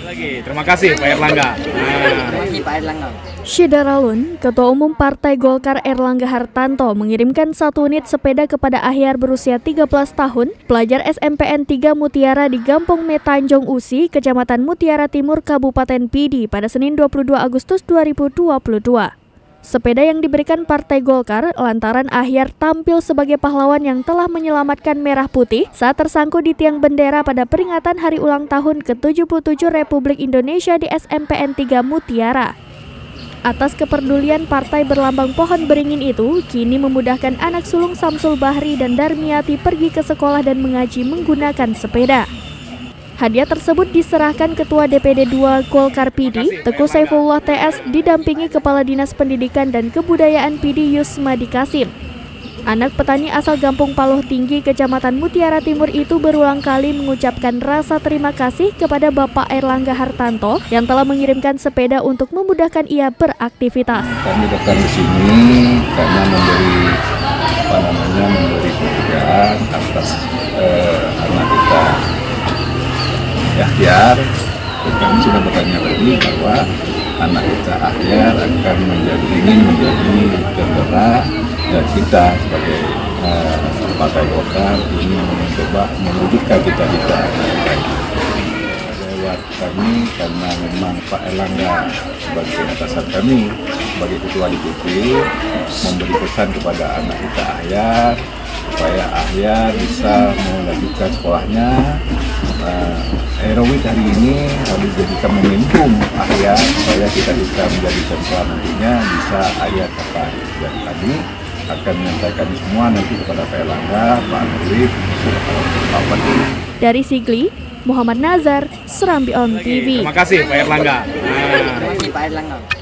Terima kasih Pak Erlangga. Syidaralun, Ketua Umum Partai Golkar Erlangga Hartanto mengirimkan 1 unit sepeda kepada Ahyar berusia 13 tahun, pelajar SMPN 3 Mutiara di Gampong Metanjong Usi, Kecamatan Mutiara Timur, Kabupaten Pidi pada Senin 22 Agustus 2022. Sepeda yang diberikan Partai Golkar lantaran Ahyar tampil sebagai pahlawan yang telah menyelamatkan Merah Putih saat tersangkut di tiang bendera pada peringatan hari ulang tahun ke-77 Republik Indonesia di SMPN 3 Mutiara. Atas kepedulian partai berlambang pohon beringin itu, kini memudahkan anak sulung Samsul Bahri dan Darmiati pergi ke sekolah dan mengaji menggunakan sepeda. Hadiah tersebut diserahkan Ketua DPD 2 Golkar Pidi, Teguh Saifullah TS, didampingi Kepala Dinas Pendidikan dan Kebudayaan Pidi Yusmadi Kasim. Anak petani asal Gampung Paloh Tinggi, Kecamatan Mutiara Timur itu berulang kali mengucapkan rasa terima kasih kepada Bapak Erlangga Hartanto yang telah mengirimkan sepeda untuk memudahkan ia beraktivitas. Kami datang di sini karena memberi penghargaan atas anak kita Ahyar. Kami sudah bertanya tadi bahwa anak kita Ahyar ingin menjadi penggerak, dan kita sebagai Partai Golkar ini mencoba mewujudkan cita-cita lewat kami, karena memang Pak Erlangga sebagai atasan kami sebagai Ketua DPD memberi pesan kepada anak kita Ahyar supaya Ahyar bisa melanjutkan sekolahnya. Heroik hari ini harus dijadikan momentum Ahyar supaya kita bisa menjadi contoh nantinya bisa Ahyar capai. Dan kami akan menyampaikan semua nanti kepada Pak Erlangga, Pak Nurif, Pak Budi. Dari Sigli, Muhammad Nazar, Serambi On TV. Terima kasih Pak Erlangga. Terima kasih Pak Erlangga.